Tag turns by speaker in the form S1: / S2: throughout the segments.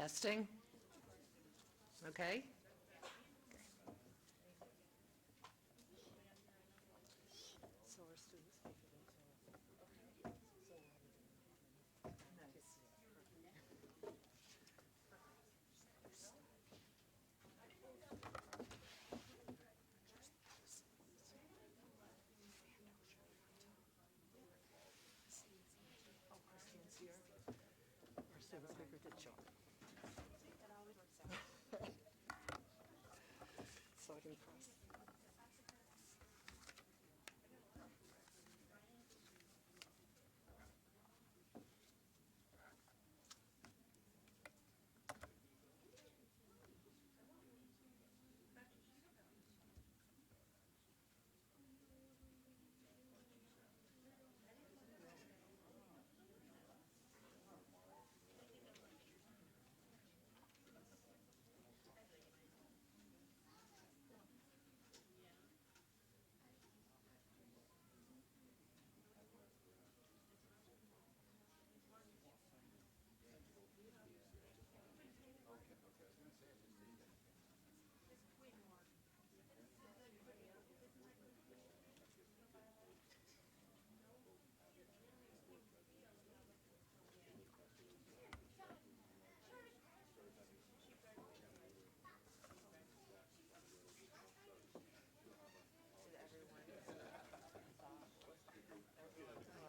S1: Testing. Okay.
S2: So our students make it into, nice. Oh, Christine's here. Our student speaker did show up. So I can press.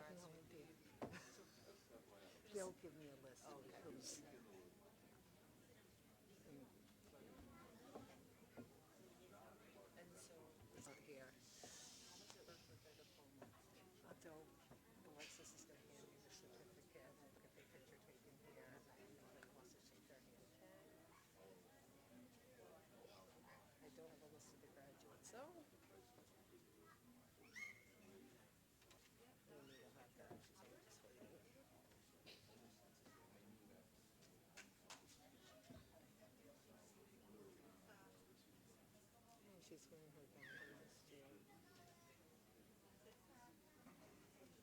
S2: No idea. They'll give me a list of who's.
S1: And so,
S2: Out here. They'll, Alexis is gonna hand me the certificate, and we'll get their picture taken here, and then anybody wants to shake their hand. I don't have a list of the graduates, so. Amy will have that, she's only just waiting. And she's wearing her gown last year. She's wearing her gown from last year.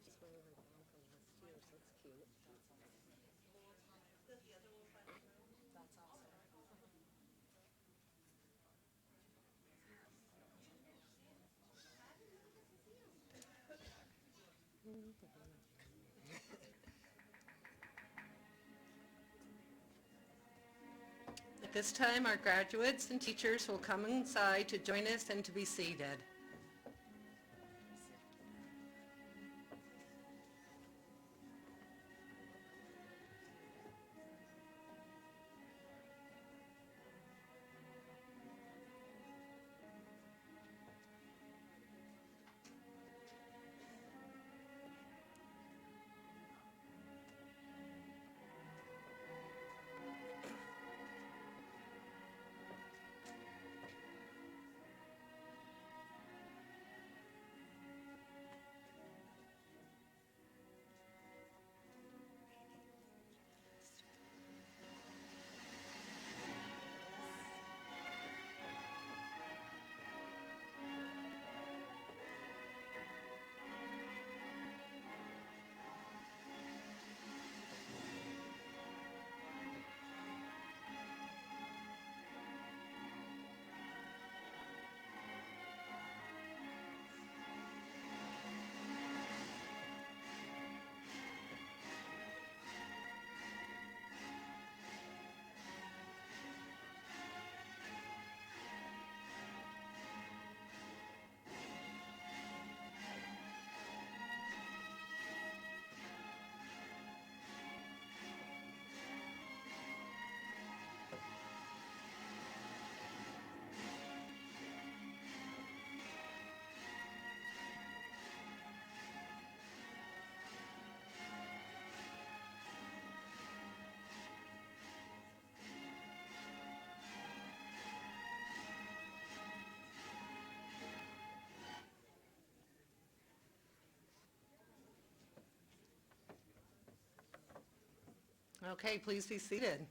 S2: She's wearing her gown from last year, so it's cute.
S1: that's awesome. At this time, our graduates and teachers will come inside to join us and to be seated. Okay, please be seated.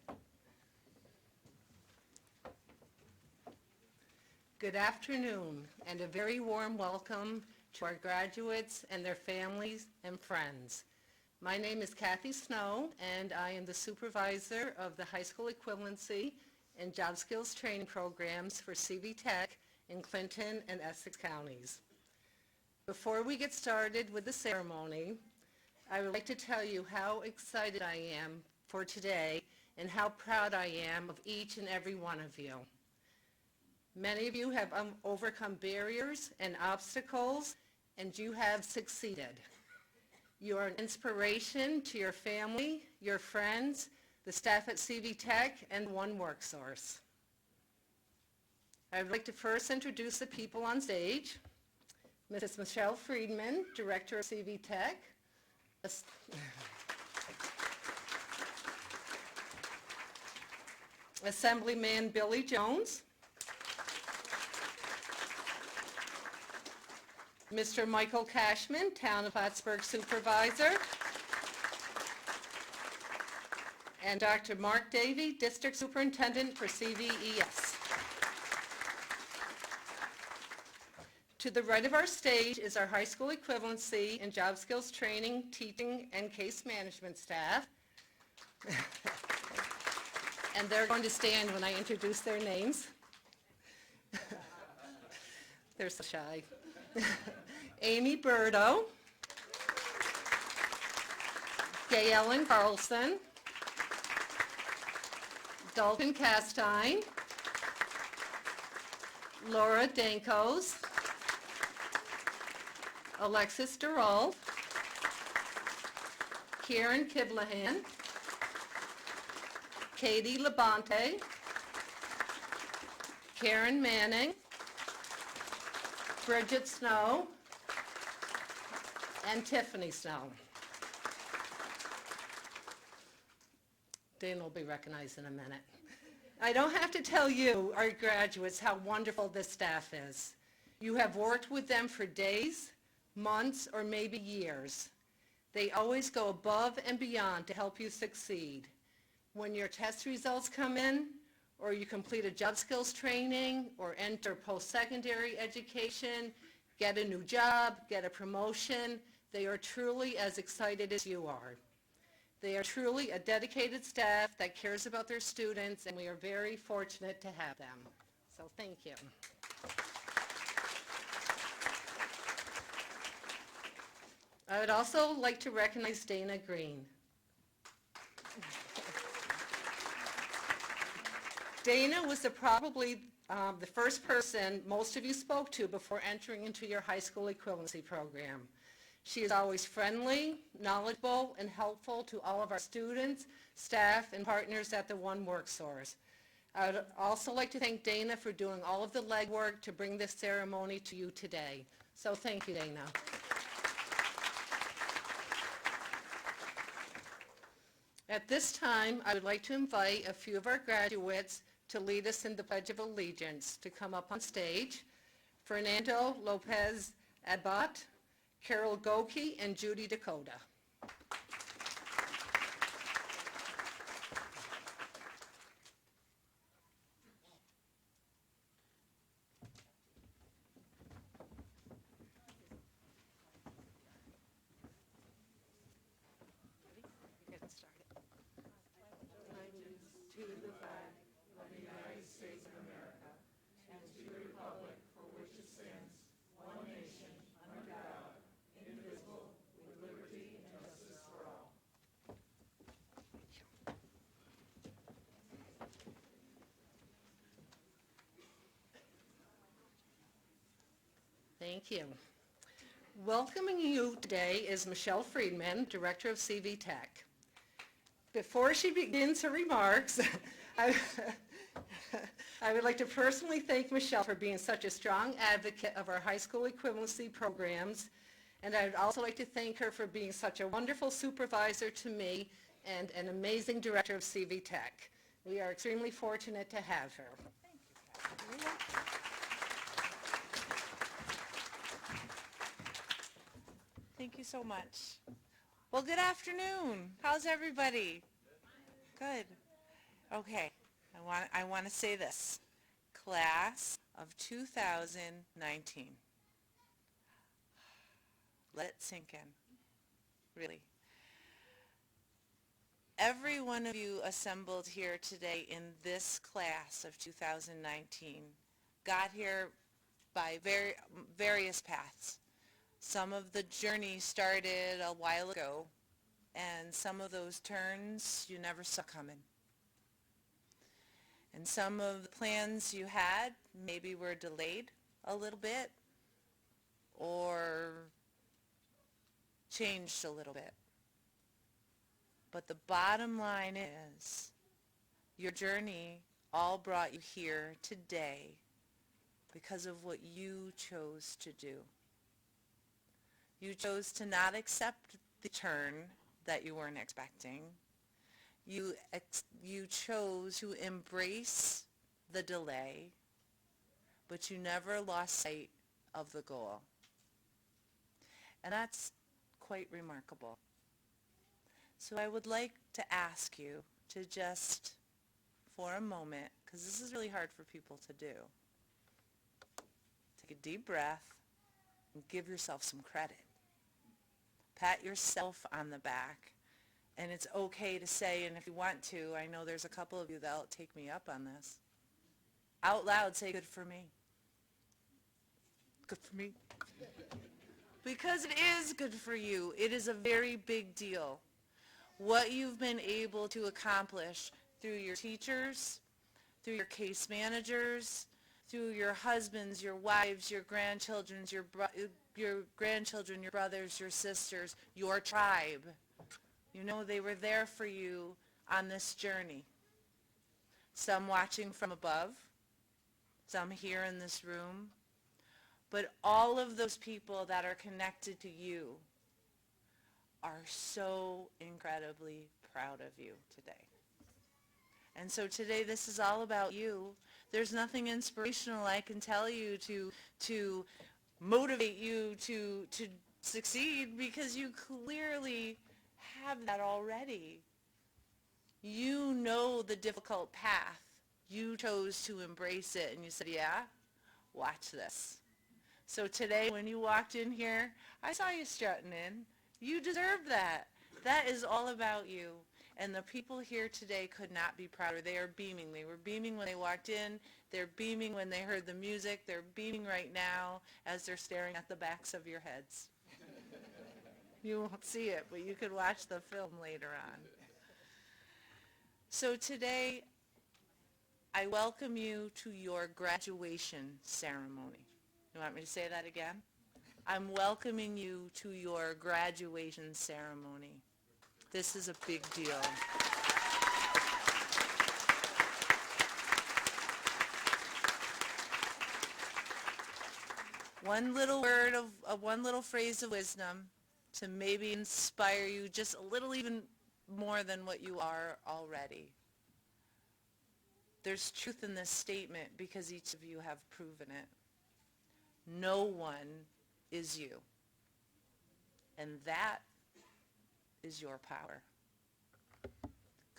S1: Good afternoon, and a very warm welcome to our graduates and their families and friends. My name is Kathy Snow, and I am the supervisor of the High School Equivalency and Job Skills Training Programs for CV-TEC in Clinton and Essex counties. Before we get started with the ceremony, I would like to tell you how excited I am for today and how proud I am of each and every one of you. Many of you have overcome barriers and obstacles, and you have succeeded. You are an inspiration to your family, your friends, the staff at CV-TEC, and OneWorkSource. I would like to first introduce the people on stage. Mrs. Michelle Friedman, Director of CV-TEC. Assemblyman Billy Jones. Mr. Michael Cashman, Town of Plattsburgh Supervisor. And Dr. Mark Davey, District Superintendent for CVES. To the right of our stage is our high school equivalency and job skills training, teaching, and case management staff. And they're going to stand when I introduce their names. They're so shy. Amy Burdo, Gay Ellen Carlson, Dalton Castine, Laura Dankos, Alexis Durrell, Karen Kiblahan, Katie Labonte, Karen Manning, Bridget Snow, and Tiffany Snow. Dana will be recognized in a minute. I don't have to tell you, our graduates, how wonderful this staff is. You have worked with them for days, months, or maybe years. They always go above and beyond to help you succeed. When your test results come in, or you complete a job skills training, or enter post-secondary education, get a new job, get a promotion, they are truly as excited as you are. They are truly a dedicated staff that cares about their students, and we are very fortunate to have them. So thank you. I would also like to recognize Dana Green. Dana was probably the first person most of you spoke to before entering into your high school equivalency program. She is always friendly, knowledgeable, and helpful to all of our students, staff, and partners at the OneWorkSource. I would also like to thank Dana for doing all of the legwork to bring this ceremony to you today. So thank you, Dana. At this time, I would like to invite a few of our graduates to lead us in the Pledge of Allegiance to come up on stage. Fernando Lopez Abbott, Carol Goki, and Judy Dakota. You can start it. To the flag of the United States of America and to the republic for which it stands, one nation, under God, indivisible, with liberty and justice for all. Thank you. Welcoming you today is Michelle Friedman, Director of CV-TEC. Before she begins her remarks, I would like to personally thank Michelle for being such a strong advocate of our high school equivalency programs, and I would also like to thank her for being such a wonderful supervisor to me and an amazing director of CV-TEC. We are extremely fortunate to have her.
S2: Thank you, Kathy. Thank you so much. Well, good afternoon. How's everybody?
S3: Good. Okay. I want to say this. Class of 2019. Let it sink in. Really. Every one of you assembled here today in this class of 2019 got here by various paths. Some of the journey started a while ago, and some of those turns you never saw coming. And some of the plans you had maybe were delayed a little bit or changed a little bit. But the bottom line is your journey all brought you here today because of what you chose to do. You chose to not accept the turn that you weren't expecting. You chose to embrace the delay, but you never lost sight of the goal. And that's quite remarkable. So I would like to ask you to just, for a moment, because this is really hard for people to do, take a deep breath and give yourself some credit. Pat yourself on the back. And it's okay to say, and if you want to, I know there's a couple of you that'll take me up on this. Out loud, say, good for me. Good for me. Because it is good for you. It is a very big deal. What you've been able to accomplish through your teachers, through your case managers, through your husbands, your wives, your grandchildren, your grandchildren, your brothers, your sisters, your tribe. You know, they were there for you on this journey. Some watching from above, some here in this room, but all of those people that are connected to you are so incredibly proud of you today. And so today this is all about you. There's nothing inspirational I can tell you to motivate you to succeed, because you clearly have that already. You know the difficult path. You chose to embrace it, and you said, yeah, watch this. So today when you walked in here, I saw you strutting in. You deserve that. That is all about you. And the people here today could not be prouder. They are beaming. They were beaming when they walked in. They're beaming when they heard the music. They're beaming right now as they're staring at the backs of your heads. You won't see it, but you could watch the film later on. So today, I welcome you to your graduation ceremony. You want me to say that again? I'm welcoming you to your graduation ceremony. This is a big deal. One little word of one little phrase of wisdom to maybe inspire you just a little even more than what you are already. There's truth in this statement because each of you have proven it. No one is you. And that is your power.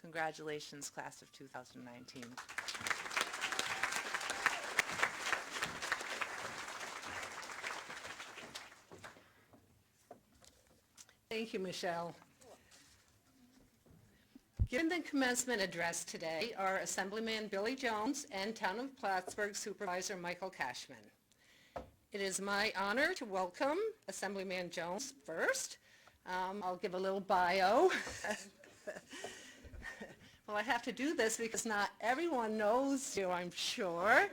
S3: Congratulations, class of 2019.
S1: Thank you, Michelle. Giving the commencement address today are Assemblyman Billy Jones and Town of Plattsburgh Supervisor Michael Cashman. It is my honor to welcome Assemblyman Jones first. I'll give a little bio. Well, I have to do this because not everyone knows you, I'm sure.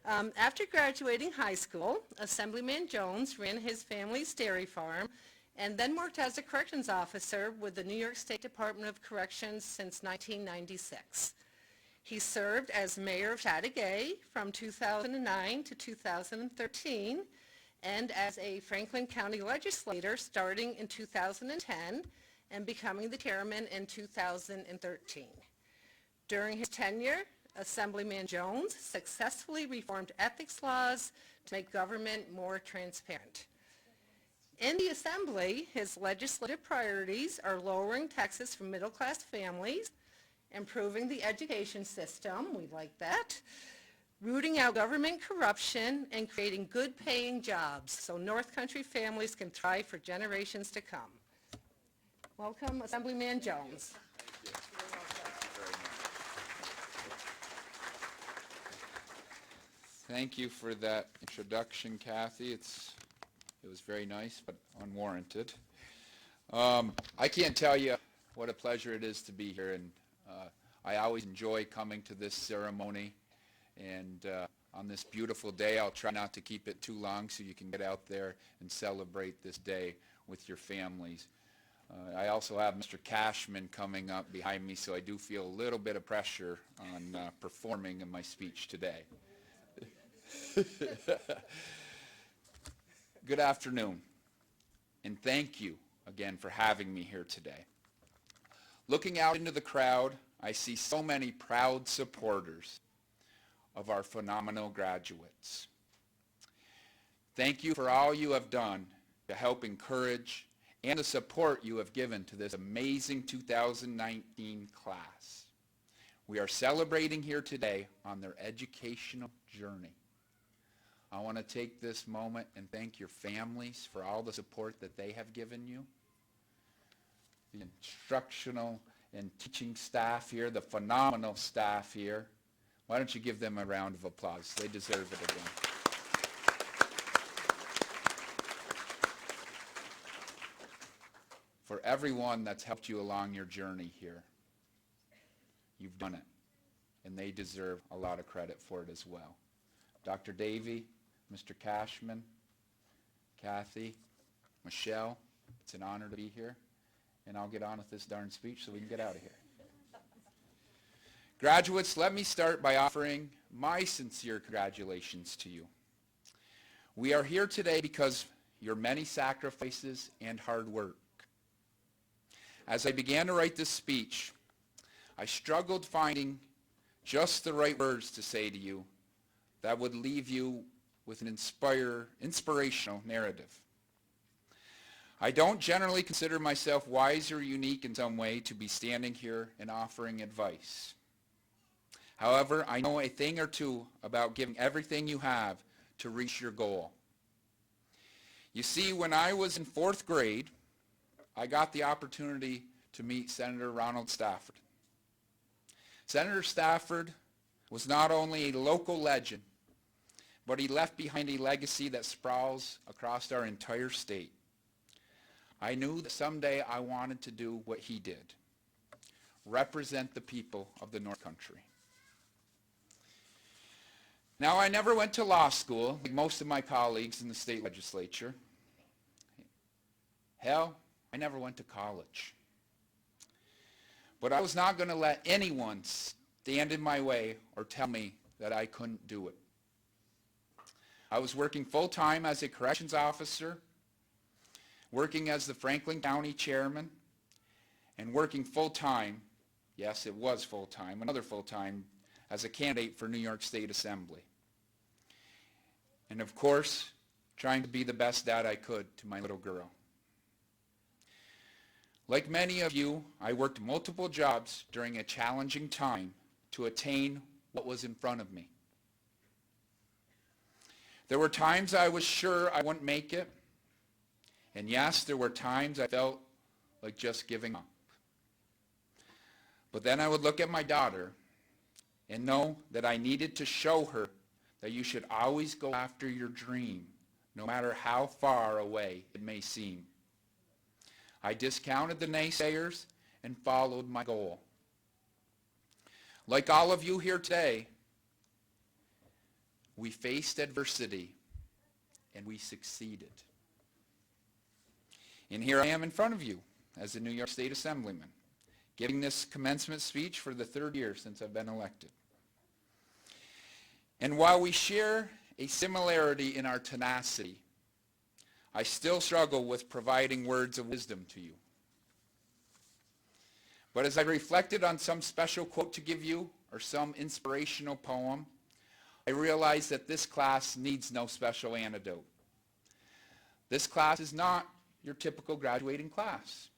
S1: After graduating high school, Assemblyman Jones ran his family's dairy farm and then worked as a corrections officer with the New York State Department of Corrections since 1996. He served as mayor of Chattagay from 2009 to 2013 and as a Franklin County legislator starting in 2010 and becoming the chairman in 2013. During his tenure, Assemblyman Jones successfully reformed ethics laws to make government more transparent. In the Assembly, his legislative priorities are lowering taxes for middle-class families, improving the education system, we like that, rooting out government corruption, and creating good-paying jobs so North Country families can thrive for generations to come. Welcome, Assemblyman Jones.
S4: Thank you for that introduction, Kathy. It was very nice, but unwarranted. I can't tell you what a pleasure it is to be here, and I always enjoy coming to this ceremony. And on this beautiful day, I'll try not to keep it too long so you can get out there and celebrate this day with your families. I also have Mr. Cashman coming up behind me, so I do feel a little bit of pressure on performing in my speech today. Good afternoon, and thank you again for having me here today. Looking out into the crowd, I see so many proud supporters of our phenomenal graduates. Thank you for all you have done to help encourage and the support you have given to this amazing 2019 class. We are celebrating here today on their educational journey. I want to take this moment and thank your families for all the support that they have given you. The instructional and teaching staff here, the phenomenal staff here. Why don't you give them a round of applause? They deserve it again. For everyone that's helped you along your journey here, you've done it, and they deserve a lot of credit for it as well. Dr. Davey, Mr. Cashman, Kathy, Michelle, it's an honor to be here, and I'll get on with this darn speech so we can get out of here. Graduates, let me start by offering my sincere congratulations to you. We are here today because your many sacrifices and hard work. As I began to write this speech, I struggled finding just the right words to say to you that would leave you with an inspirational narrative. I don't generally consider myself wise or unique in some way to be standing here and offering advice. However, I know a thing or two about giving everything you have to reach your goal. You see, when I was in 4th grade, I got the opportunity to meet Senator Ronald Stafford. Senator Stafford was not only a local legend, but he left behind a legacy that sprawls across our entire state. I knew that someday I wanted to do what he did, represent the people of the North Country. Now, I never went to law school, like most of my colleagues in the state legislature. Hell, I never went to college. But I was not going to let anyone stand in my way or tell me that I couldn't do it. I was working full-time as a corrections officer, working as the Franklin County chairman, and working full-time, yes, it was full-time, another full-time, as a candidate for New York State Assembly. And of course, trying to be the best dad I could to my little girl. Like many of you, I worked multiple jobs during a challenging time to attain what was in front of me. There were times I was sure I wouldn't make it. And yes, there were times I felt like just giving up. But then I would look at my daughter and know that I needed to show her that you should always go after your dream, no matter how far away it may seem. I discounted the naysayers and followed my goal. Like all of you here today, we faced adversity and we succeeded. And here I am in front of you as a New York State Assemblyman, giving this commencement speech for the 3rd year since I've been elected. And while we share a similarity in our tenacity, I still struggle with providing words of wisdom to you. But as I reflected on some special quote to give you or some inspirational poem, I realized that this class needs no special antidote. This class is not your typical graduating class.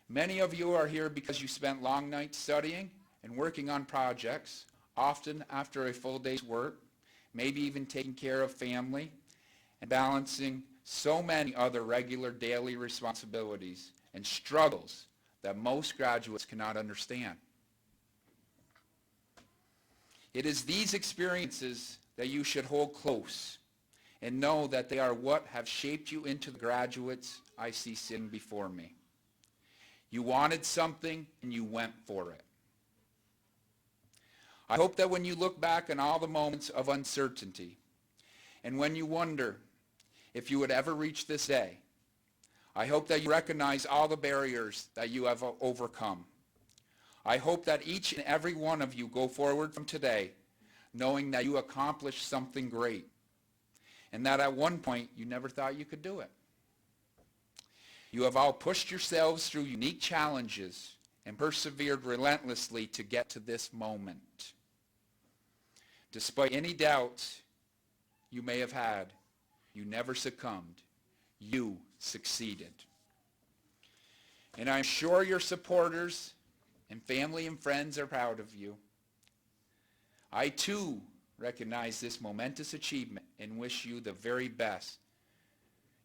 S4: Many of you are here because you spent long nights studying and working on projects, often after a full day's work, maybe even taking care of family and balancing so many other regular daily responsibilities and struggles that most graduates cannot understand. It is these experiences that you should hold close and know that they are what have shaped you into the graduates I see sitting before me. You wanted something and you went for it. I hope that when you look back on all the moments of uncertainty and when you wonder if you would ever reach this day, I hope that you recognize all the barriers that you have overcome. I hope that each and every one of you go forward from today knowing that you accomplished something great and that at one point you never thought you could do it. You have all pushed yourselves through unique challenges and persevered relentlessly to get to this moment. Despite any doubts you may have had, you never succumbed. You succeeded. And I'm sure your supporters and family and friends are proud of you. I too recognize this momentous achievement and wish you the very best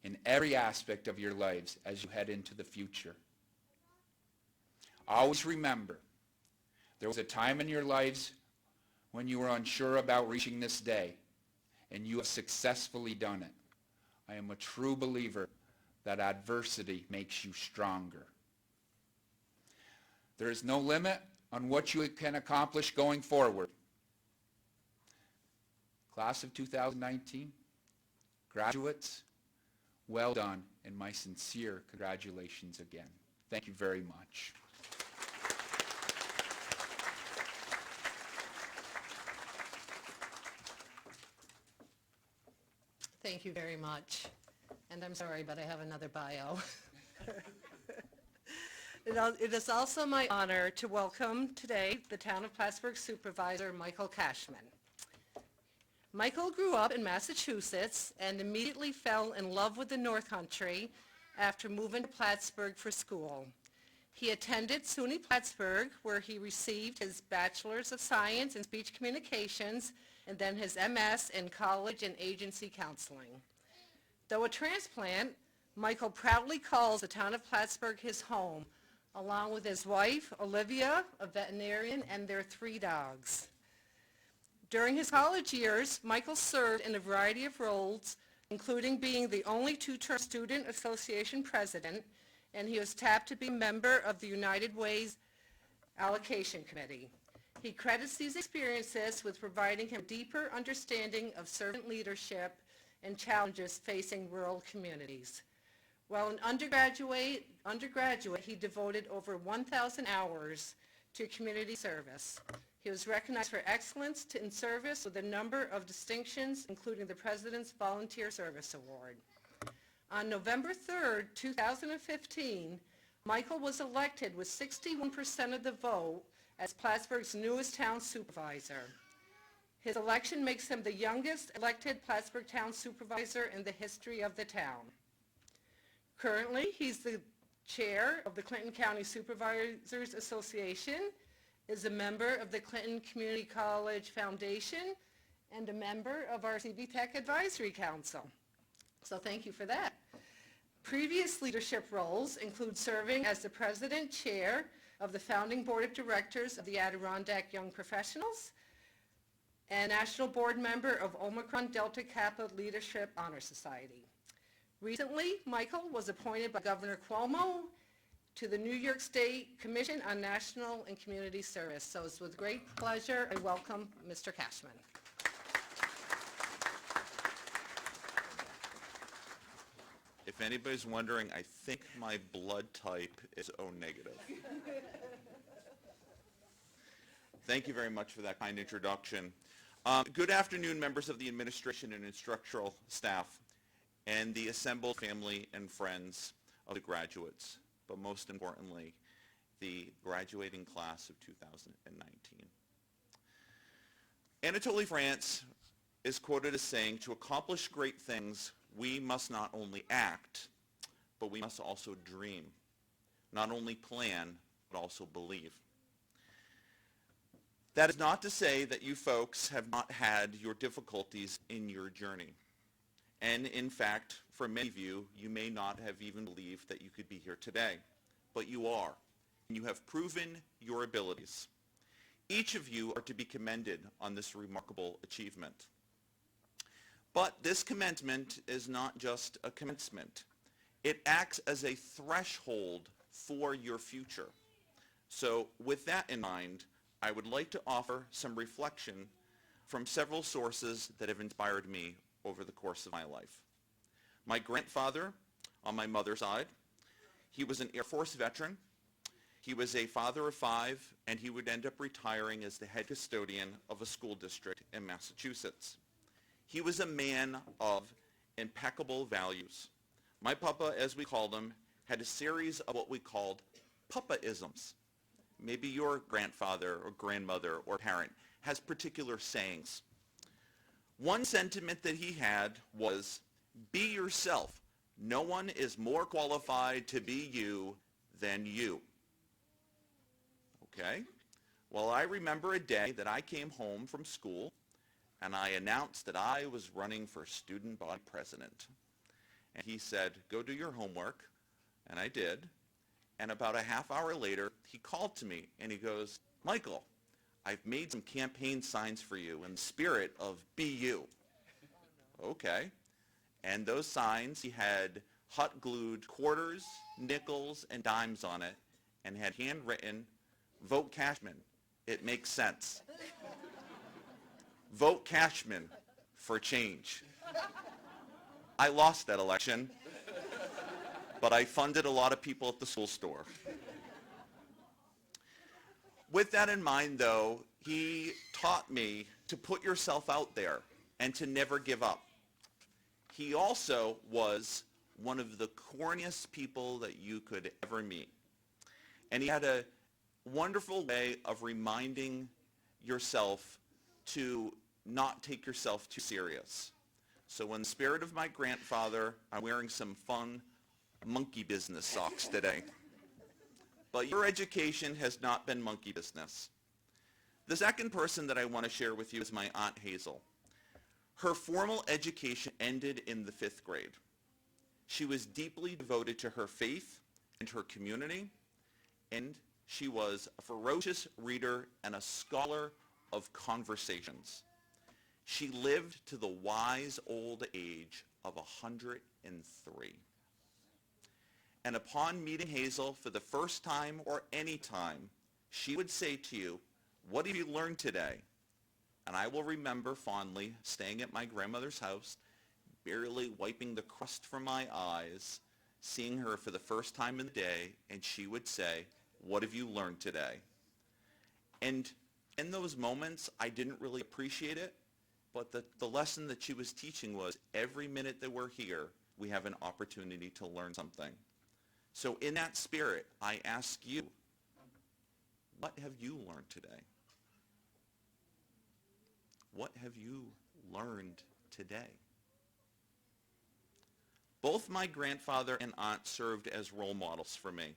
S4: in every aspect of your lives as you head into the future. Always remember, there was a time in your lives when you were unsure about reaching this day, and you have successfully done it. I am a true believer that adversity makes you stronger. There is no limit on what you can accomplish going forward. Class of 2019, graduates, well done, and my sincere congratulations again. Thank you very much.
S1: Thank you very much. And I'm sorry, but I have another bio. It is also my honor to welcome today the Town of Plattsburgh Supervisor Michael Cashman. Michael grew up in Massachusetts and immediately fell in love with the North Country after moving to Plattsburgh for school. He attended SUNY Plattsburgh, where he received his Bachelor's of Science in Speech Communications and then his MS in College and Agency Counseling. Though a transplant, Michael proudly calls the town of Plattsburgh his home, along with his wife, Olivia, a veterinarian, and their 3 dogs. During his college years, Michael served in a variety of roles, including being the only 2-term Student Association president, and he was tapped to be a member of the United Way's Allocation Committee. He credits these experiences with providing him a deeper understanding of servant leadership and challenges facing rural communities. While an undergraduate, he devoted over 1,000 hours to community service. He was recognized for excellence in service with a number of distinctions, including the President's Volunteer Service Award. On November 3rd, 2015, Michael was elected with 61% of the vote as Plattsburgh's newest town supervisor. His election makes him the youngest elected Plattsburgh town supervisor in the history of the town. Currently, he's the chair of the Clinton County Supervisors Association, is a member of the Clinton Community College Foundation, and a member of our CV-TEC Advisory Council. So thank you for that. Previous leadership roles include serving as the president chair of the founding board of directors of the Adirondack Young Professionals and national board member of Omicron Delta Kappa Leadership Honor Society. Recently, Michael was appointed by Governor Cuomo to the New York State Commission on National and Community Service. So it's with great pleasure I welcome Mr. Cashman.
S5: If anybody's wondering, I think my blood type is O negative. Thank you very much for that kind introduction. Good afternoon, members of the administration and instructional staff, and the assembled family and friends of the graduates, but most importantly, the graduating class of 2019. Anatole France is quoted as saying, "To accomplish great things, we must not only act, but we must also dream. not only plan, but also believe. That is not to say that you folks have not had your difficulties in your journey. And in fact, for many of you, you may not have even believed that you could be here today, but you are, and you have proven your abilities. Each of you are to be commended on this remarkable achievement. But this commencement is not just a commencement. It acts as a threshold for your future. So with that in mind, I would like to offer some reflection from several sources that have inspired me over the course of my life. My grandfather, on my mother's side, he was an Air Force veteran. He was a father of 5, and he would end up retiring as the head custodian of a school district in Massachusetts. He was a man of impeccable values. My papa, as we called him, had a series of what we called papa-isms. Maybe your grandfather or grandmother or parent has particular sayings. One sentiment that he had was, be yourself. No one is more qualified to be you than you. Okay? Well, I remember a day that I came home from school and I announced that I was running for student body president. And he said, go do your homework. And I did. And about a half hour later, he called to me and he goes, Michael, I've made some campaign signs for you in the spirit of be you. Okay. And those signs, he had hot glued quarters, nickels, and dimes on it and had handwritten, vote Cashman. It makes sense. Vote Cashman for change. I lost that election, but I funded a lot of people at the school store. With that in mind, though, he taught me to put yourself out there and to never give up. He also was one of the corniest people that you could ever meet. And he had a wonderful way of reminding yourself to not take yourself too serious. So in the spirit of my grandfather, I'm wearing some fun monkey business socks today. But your education has not been monkey business. The second person that I want to share with you is my Aunt Hazel. Her formal education ended in the 5th grade. She was deeply devoted to her faith and her community, and she was a ferocious reader and a scholar of conversations. She lived to the wise old age of 103. And upon meeting Hazel for the first time or any time, she would say to you, what have you learned today? And I will remember fondly staying at my grandmother's house, barely wiping the crust from my eyes, seeing her for the first time in the day, and she would say, what have you learned today? And in those moments, I didn't really appreciate it, but the lesson that she was teaching was every minute that we're here, we have an opportunity to learn something. So in that spirit, I ask you, what have you learned today? What have you learned today? Both my grandfather and aunt served as role models for me,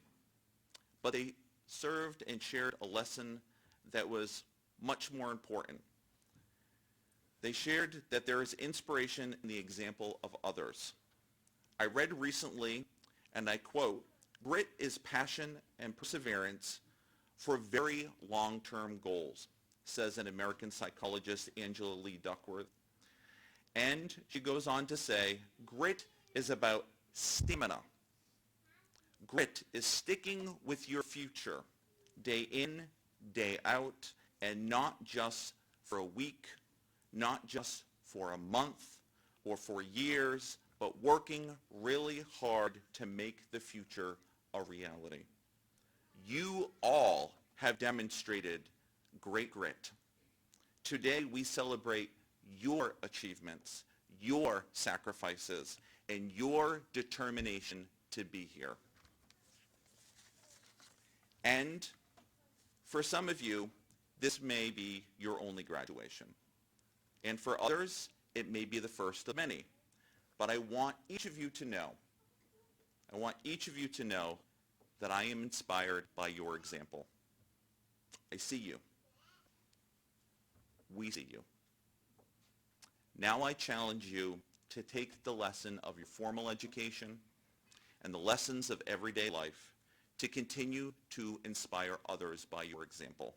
S5: but they served and shared a lesson that was much more important. They shared that there is inspiration in the example of others. I read recently, and I quote, grit is passion and perseverance for very long-term goals, says an American psychologist, Angela Lee Duckworth. And she goes on to say, grit is about stamina. Grit is sticking with your future, day in, day out, and not just for a week, not just for a month or for years, but working really hard to make the future a reality. You all have demonstrated great grit. Today we celebrate your achievements, your sacrifices, and your determination to be here. And for some of you, this may be your only graduation. And for others, it may be the first of many. But I want each of you to know that I am inspired by your example. I see you. We see you. Now I challenge you to take the lesson of your formal education and the lessons of everyday life to continue to inspire others by your example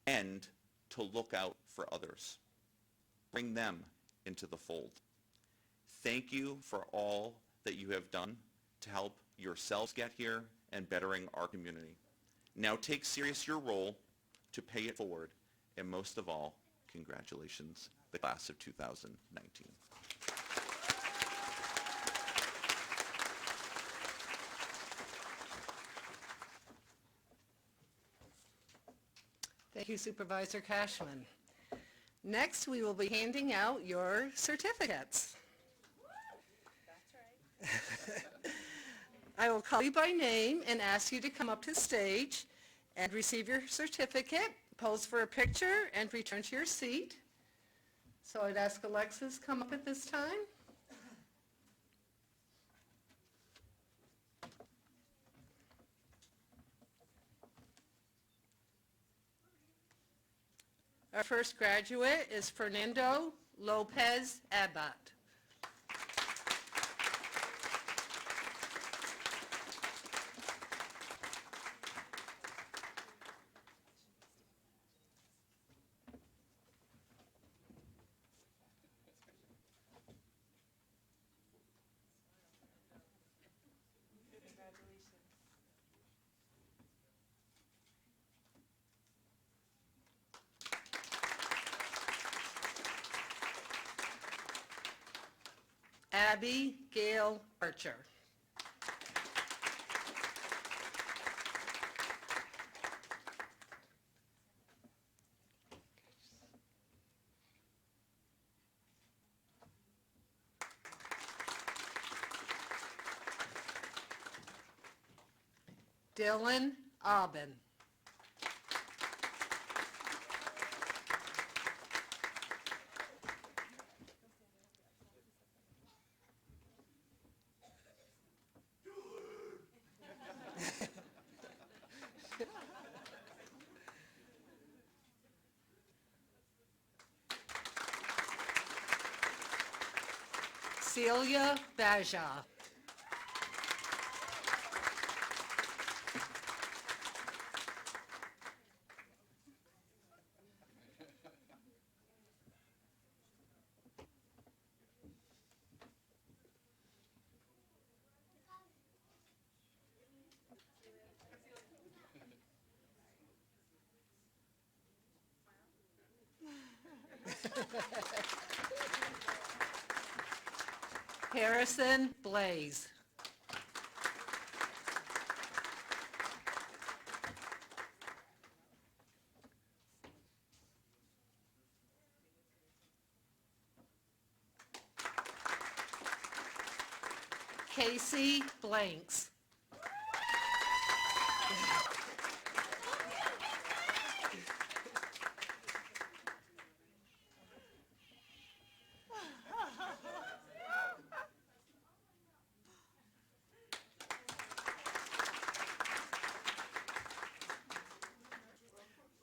S5: and to look out for others. Bring them into the fold. Thank you for all that you have done to help yourselves get here and bettering our community. Now take serious your role to pay it forward, and most of all, congratulations, the class of 2019.
S1: Thank you, Supervisor Cashman. Next, we will be handing out your certificates. I will call you by name and ask you to come up to the stage and receive your certificate, pose for a picture, and return to your seat. So I'd ask Alexis come up at this time. Our first graduate is Fernando Lopez Abad. Abby Gail Archer. Dylan Aubin. Celia Baja. Harrison Blaze. Casey Blanks.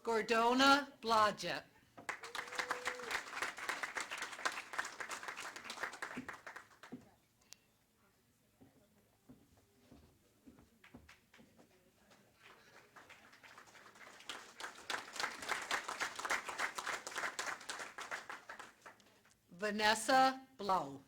S1: Gordona Blodgett. Vanessa Blow.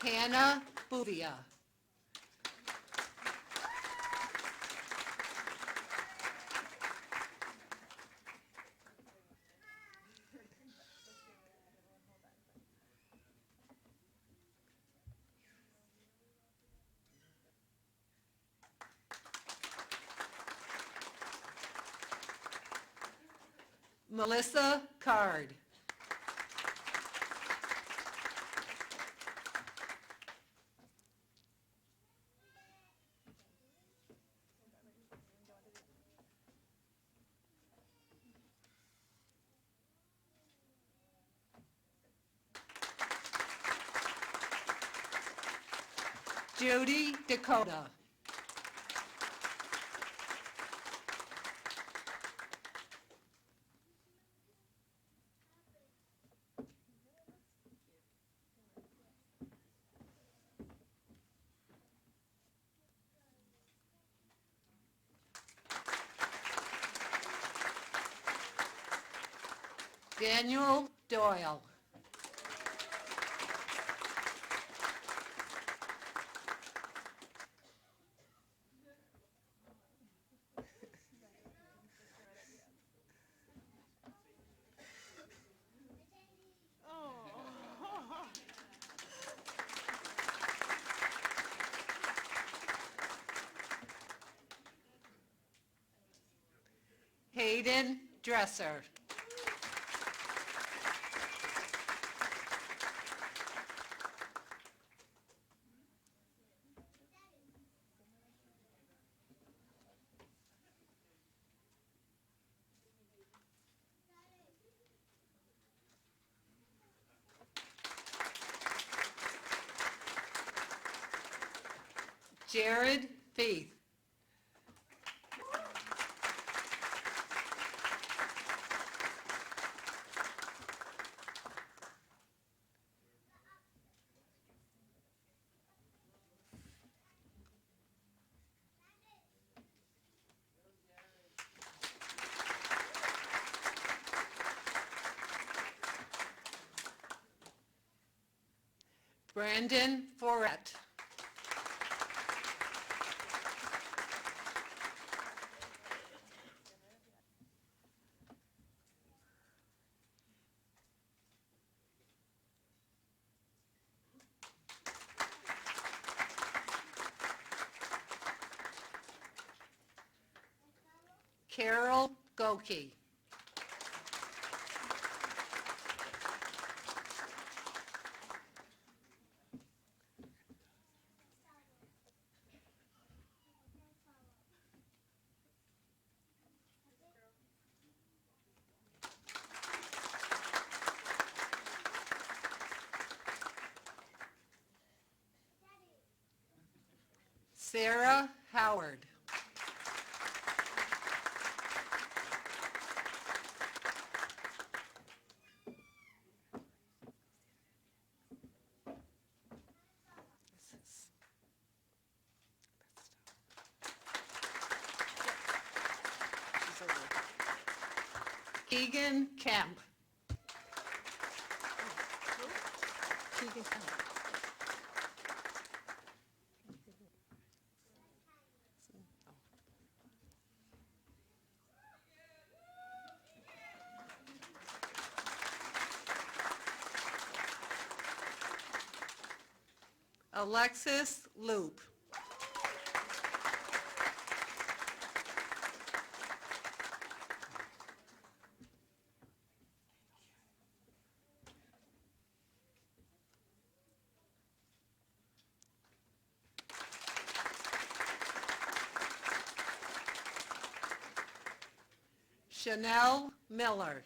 S1: Hannah Buvia. Melissa Card. Judy Dakota. Daniel Doyle. Hayden Dresser. Jared Feith. Brandon Forret. Carol Goki. Sarah Howard. Keegan Kemp. Alexis Loop. Chanel Miller.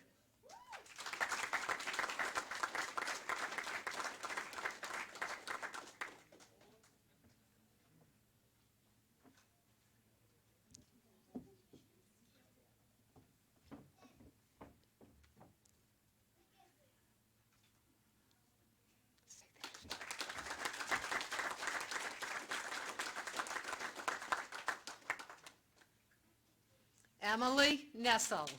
S1: Emily Nessel.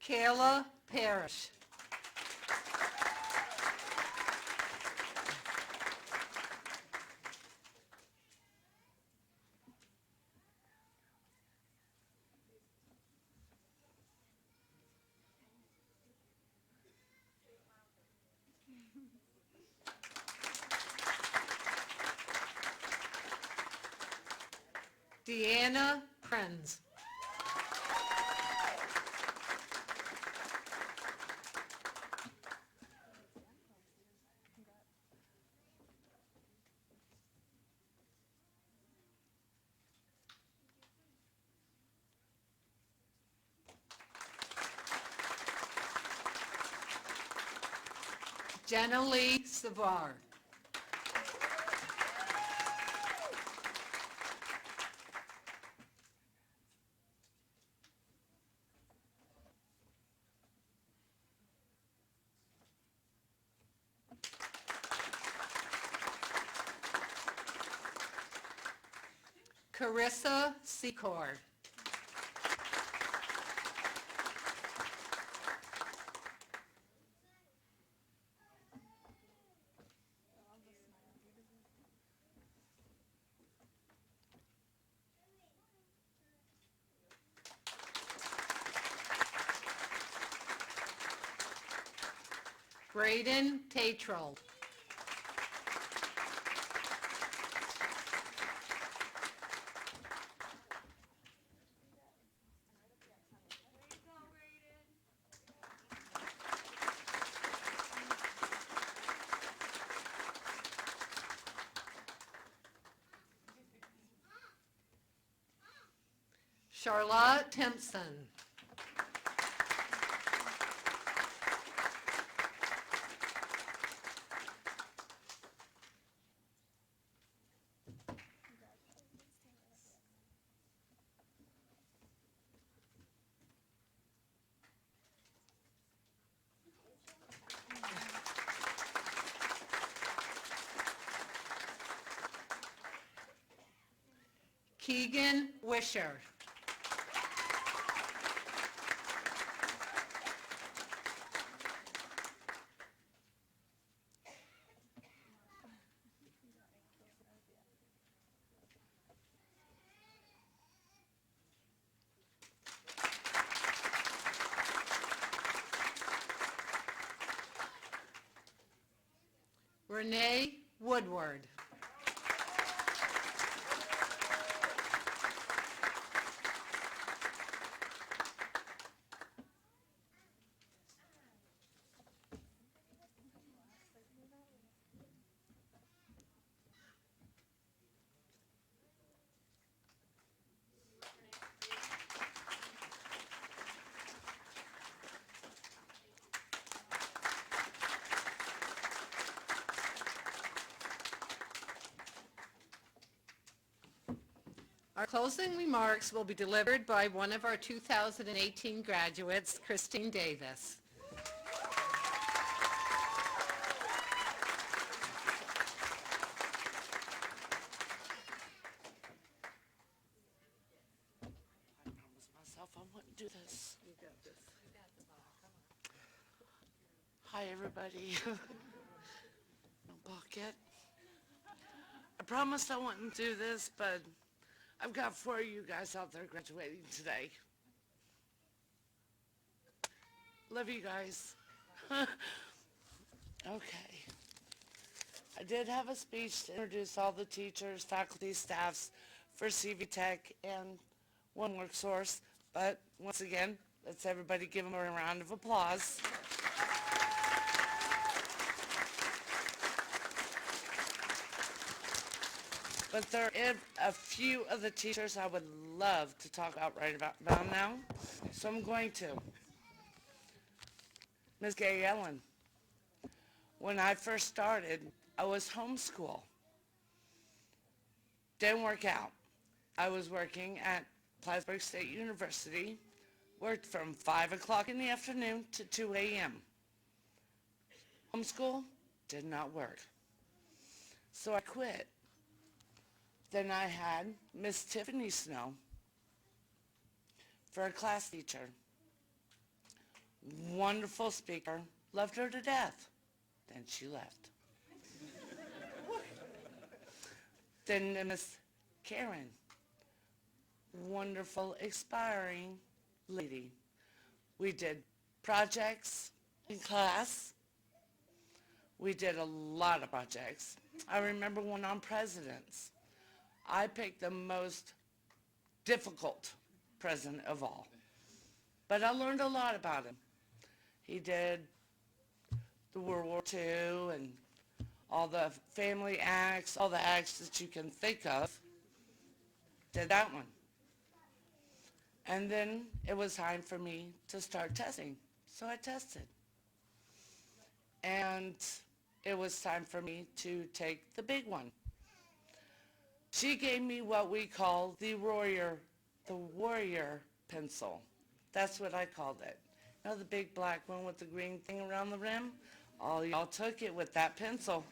S1: Kayla Parrish. Deanna Prenz. Jenna Lee Savar. Carissa Secord. Braden Tatral. Charlotte Timpson. Keegan Wisher. Renee Woodward. Our closing remarks will be delivered by one of our 2018 graduates, Christine Davis.
S6: I promised myself I wouldn't do this.
S1: You got this.
S6: Hi, everybody. No bucket. I promised I wouldn't do this, but I've got 4 of you guys out there graduating today. Love you guys. Okay. I did have a speech to introduce all the teachers, faculty, staffs for CV-TEC and OneWorkSource, but once again, let's everybody give them a round of applause. But there are a few of the teachers I would love to talk about right about now, so I'm going to. Ms. Gay Ellen, when I first started, I was homeschool. Didn't work out. I was working at Plattsburgh State University, worked from 5 o'clock in the afternoon to 2 a.m. Homeschool did not work. So I quit. Then I had Miss Tiffany Snow for a class teacher. Wonderful speaker, loved her to death. Then she left. Then Miss Karen, wonderful, inspiring lady. We did projects in class. We did a lot of projects. I remember one on presidents. I picked the most difficult president of all. But I learned a lot about him. He did the World War II and all the family acts, all the acts that you can think of, did that one. And then it was time for me to start testing. So I tested. And it was time for me to take the big one. She gave me what we call the warrior pencil. That's what I called it. You know the big black one with the green thing around the rim? All y'all took it with that pencil.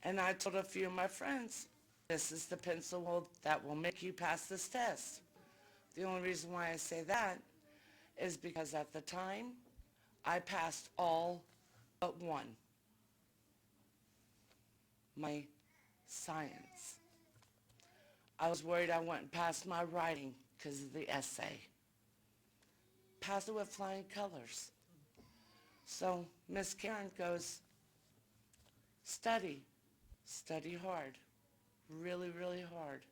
S6: And I told a few of my friends, this is the pencil that will make you pass this test. The only reason why I say that is because at the time, I passed all but one. My science. I was worried I wouldn't pass my writing because of the essay. Passed it with flying colors. So Miss Karen goes, study hard, really, really hard.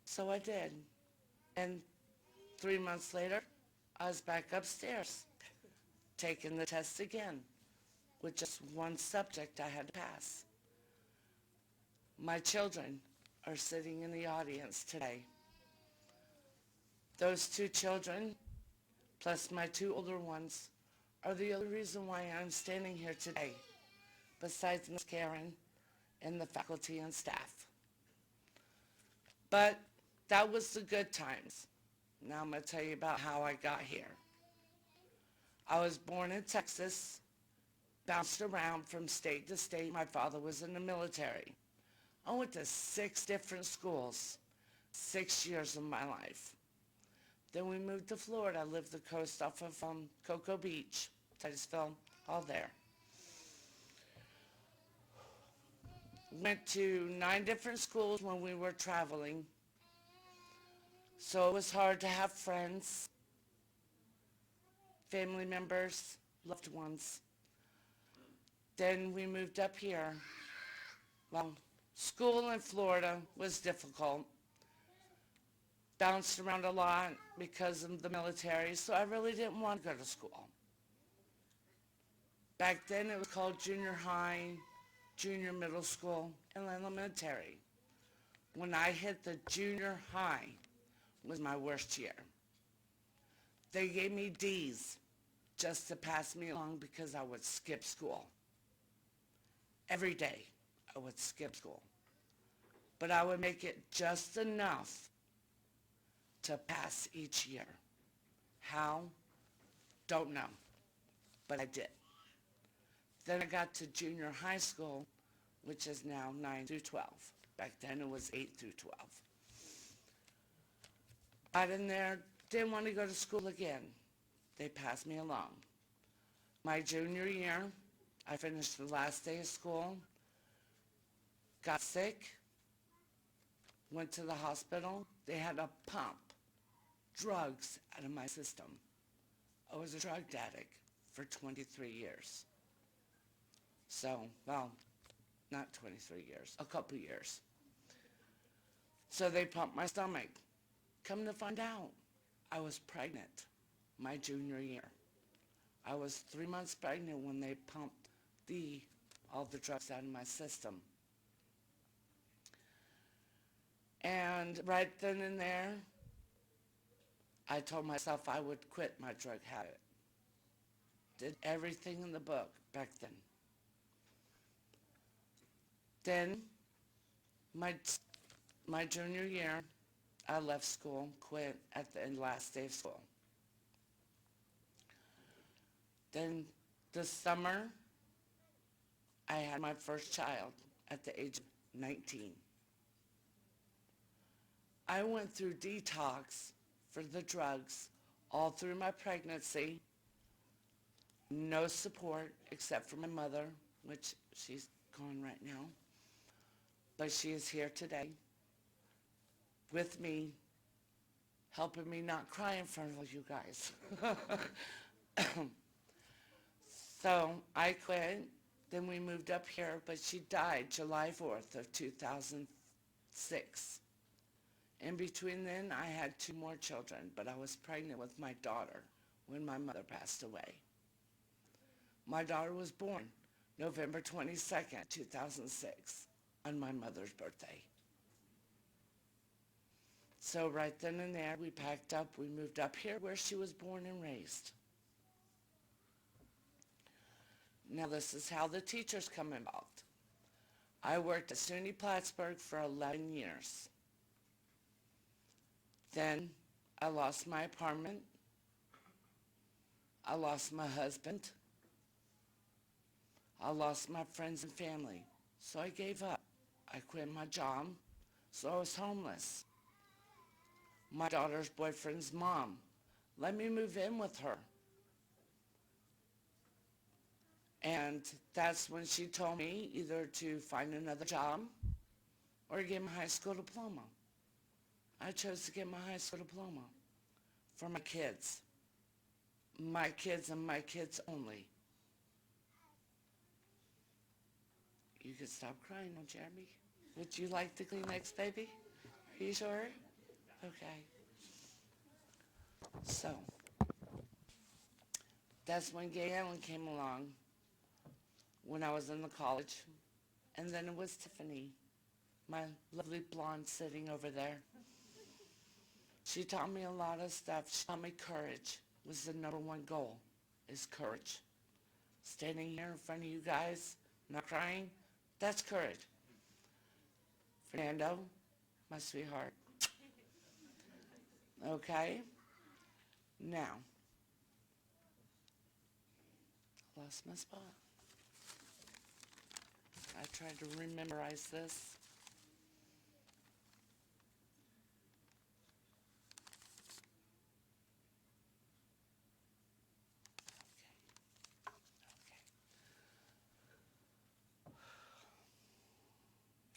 S6: So I did. And 3 months later, I was back upstairs, taking the test again, with just one subject I had to pass. My children are sitting in the audience today. Those 2 children, plus my 2 older ones, are the only reason why I'm standing here today, besides Miss Karen and the faculty and staff. But that was the good times. Now I'm going to tell you about how I got here. I was born in Texas, bounced around from state to state. My father was in the military. I went to 6 different schools, 6 years of my life. Then we moved to Florida. I lived the coast off of Cocoa Beach, Titusville, all there. Went to 9 different schools when we were traveling. So it was hard to have friends, family members, loved ones. Then we moved up here. Well, school in Florida was difficult. Bounced around a lot because of the military, so I really didn't want to go to school. Back then it was called junior high, junior middle school, and elementary. When I hit the junior high was my worst year. They gave me D's just to pass me along because I would skip school. Every day I would skip school. But I would make it just enough to pass each year. How? Don't know. But I did. Then I got to junior high school, which is now 9 through 12. Back then it was 8 through 12. Got in there, didn't want to go to school again. They passed me along. My junior year, I finished the last day of school, got sick, went to the hospital. They had to pump drugs out of my system. I was a drug addict for 23 years. So, well, not 23 years, a couple years. So they pumped my stomach. Come to find out, I was pregnant my junior year. I was 3 months pregnant when they pumped all the drugs out of my system. And right then and there, I told myself I would quit my drug habit. Did everything in the book back then. Then, my junior year, I left school, quit at the last day of school. Then this summer, I had my first child at the age of 19. I went through detox for the drugs all through my pregnancy. No support except for my mother, which she's gone right now. But she is here today with me, helping me not cry in front of you guys. So I quit, then we moved up here, but she died July 4th of 2006. In between then, I had 2 more children, but I was pregnant with my daughter when my mother passed away. My daughter was born November 22nd, 2006, on my mother's birthday. So right then and there, we packed up, we moved up here where she was born and raised. Now this is how the teachers come involved. I worked at SUNY Plattsburgh for 11 years. Then I lost my apartment. I lost my husband. I lost my friends and family. So I gave up. I quit my job, so I was homeless. My daughter's boyfriend's mom let me move in with her. And that's when she told me either to find another job or get my high school diploma. I chose to get my high school diploma for my kids. My kids and my kids only. You can stop crying now, Jeremy. Would you like the Kleenex, baby? Are you sure? Okay. So, that's when Gay Ellen came along when I was in the college. And then it was Tiffany, my lovely blonde sitting over there. She taught me a lot of stuff. She taught me courage was the number 1 goal, is courage. Standing here in front of you guys, not crying, that's courage. Fernando, my sweetheart. Okay? Now, I lost my spot. I tried to rememorize this.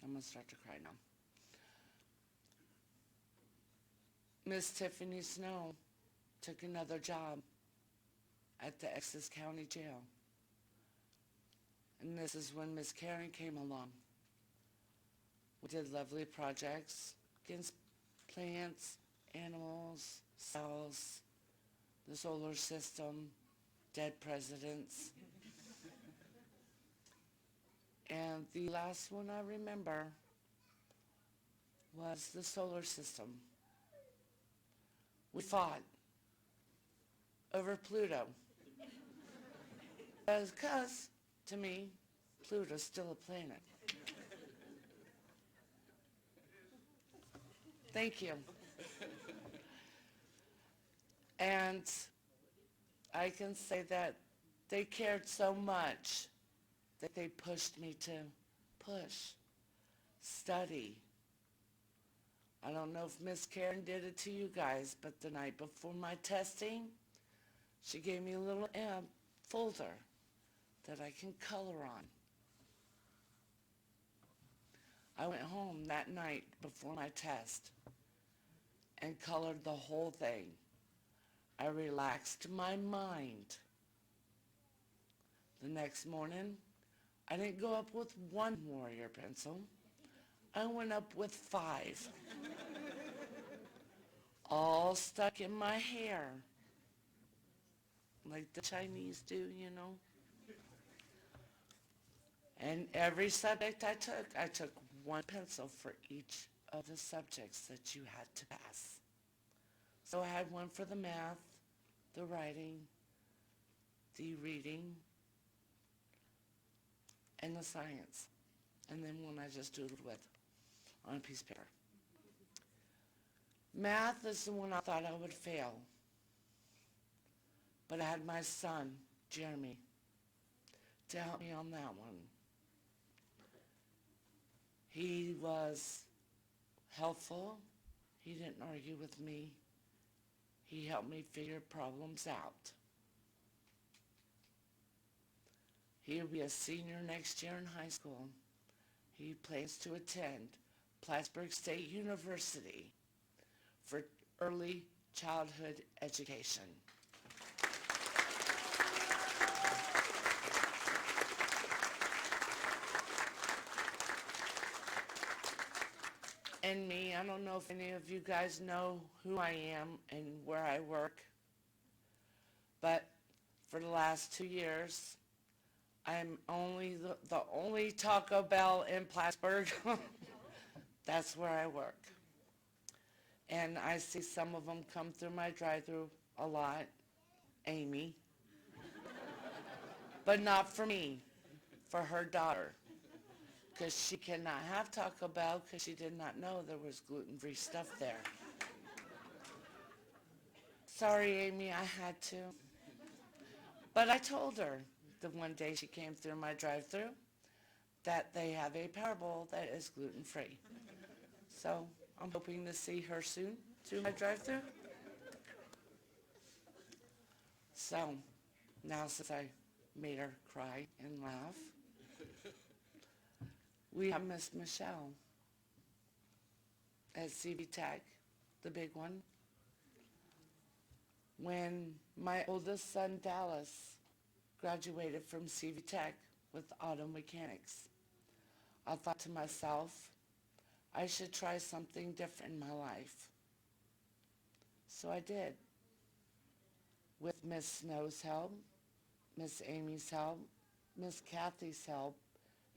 S6: I'm going to start to cry now. Miss Tiffany Snow took another job at the Essex County Jail. And this is when Miss Karen came along. We did lovely projects against plants, animals, cells, the solar system, dead presidents. And the last one I remember was the solar system. We fought over Pluto. Because, to me, Pluto's still a planet. Thank you. And I can say that they cared so much that they pushed me to study. I don't know if Miss Karen did it to you guys, but the night before my testing, she gave me a little folder that I can color on. I went home that night before my test and colored the whole thing. I relaxed my mind. The next morning, I didn't go up with 1 Warrior pencil. I went up with 5. All stuck in my hair. Like the Chinese do, you know. And every subject I took 1 pencil for each of the subjects that you had to pass. So I had 1 for the math, the writing, the reading, and the science. And then 1 I just doodled with on a piece of paper. Math is the one I thought I would fail. But I had my son, Jeremy, to help me on that one. He was helpful. He didn't argue with me. He helped me figure problems out. He'll be a senior next year in high school. He plans to attend Plattsburgh State University for early childhood education. and me. I don't know if any of you guys know who I am and where I work, but for the last 2 years, I'm only the only Taco Bell in Plattsburgh. That's where I work. And I see some of them come through my drive-thru a lot, Amy. But not for me, for her daughter. Because she cannot have Taco Bell because she did not know there was gluten-free stuff there. Sorry, Amy, I had to. But I told her the one day she came through my drive-thru that they have a Power Bowl that is gluten-free. So I'm hoping to see her soon through my drive-thru. So now since I made her cry and laugh, we have Miss Michelle at CV-TEC, the big one. When my oldest son, Dallas, graduated from CV-TEC with auto mechanics, I thought to myself, I should try something different in my life. So I did. With Miss Snow's help, Miss Amy's help, Miss Kathy's help,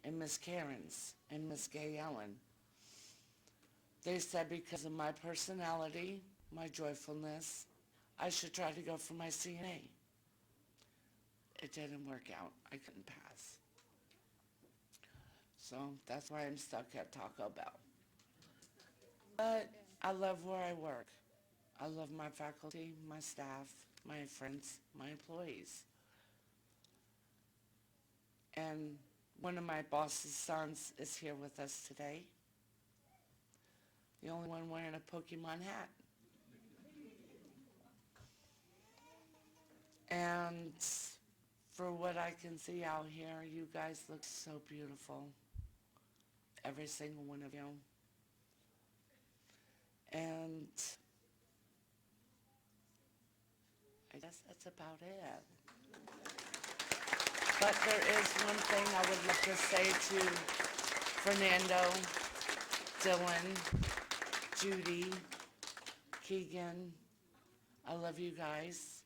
S6: and Miss Karen's, and Miss Gay Ellen. They said because of my personality, my joyfulness, I should try to go for my CNA. It didn't work out. I couldn't pass. So that's why I'm stuck at Taco Bell. But I love where I work. I love my faculty, my staff, my friends, my employees. And one of my boss's sons is here with us today. The only one wearing a Pokemon hat. And for what I can see out here, you guys look so beautiful. Every single one of you. And I guess that's about it. But there is one thing I would like to say to Fernando, Dylan, Judy, Keegan. I love you guys.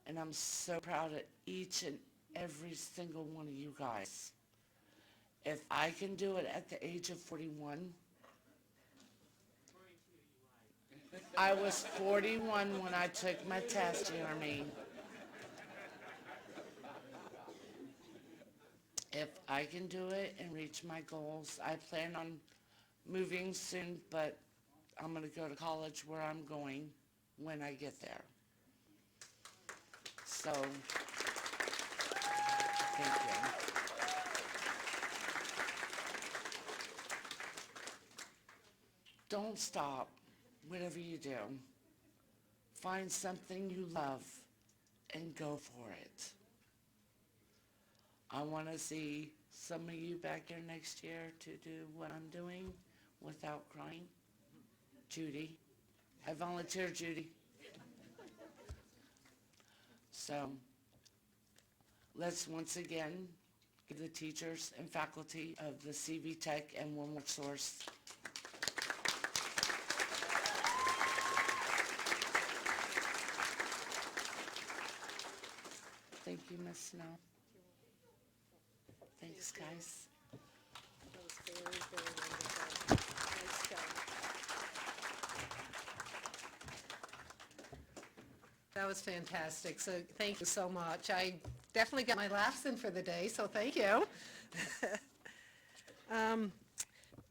S6: And I'm so proud of each and every single one of you guys. If I can do it at the age of 41, I was 41 when I took my test, Jeremy. If I can do it and reach my goals, I plan on moving soon, but I'm going to go to college where I'm going when I get there. So, thank you. Don't stop, whatever you do. Find something you love and go for it. I want to see some of you back here next year to do what I'm doing without crying. Judy. I volunteer, Judy. So, let's once again give the teachers and faculty of the CV-TEC and OneWorkSource Thank you, Ms. Snow. Thanks, guys.
S2: That was very, very wonderful. Nice job.
S1: That was fantastic, so thank you so much. I definitely got my laughs in for the day, so thank you.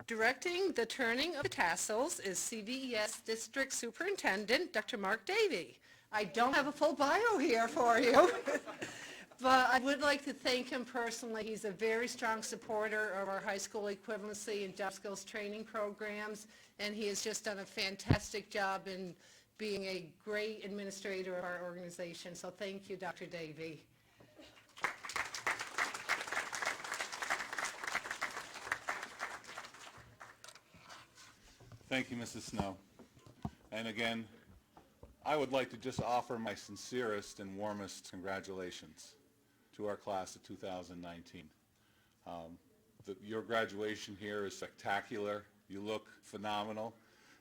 S1: Directing the turning of the tassels is CVES District Superintendent, Dr. Mark Davey. I don't have a full bio here for you, but I would like to thank him personally. He's a very strong supporter of our high school equivalency and job skills training programs, and he has just done a fantastic job in being a great administrator of our organization. So thank you, Dr. Davey.
S7: Thank you, Mrs. Snow. And again, I would like to just offer my sincerest and warmest congratulations to our class of 2019. Your graduation here is spectacular. You look phenomenal,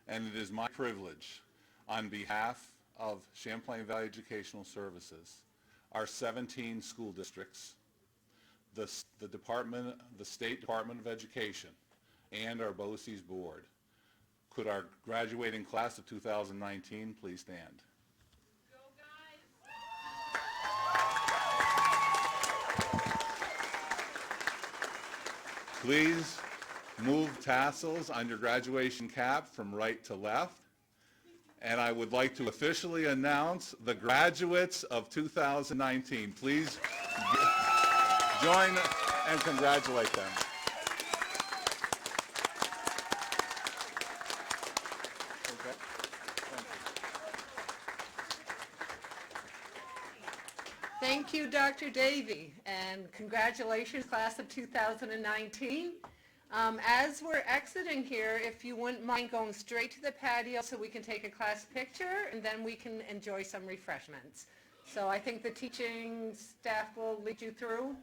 S7: and it is my privilege, on behalf of Champlain Valley Educational Services, our 17 school districts, the State Department of Education, and our BOCES board. Could our graduating class of 2019 please stand? Please move tassels on your graduation cap from right to left. And I would like to officially announce the graduates of 2019. Please join and congratulate them. Okay.
S1: Thank you, Dr. Davy, and congratulations, class of 2019. As we're exiting here, if you wouldn't mind going straight to the patio so we can take a class picture, and then we can enjoy some refreshments. So I think the teaching staff will lead you through.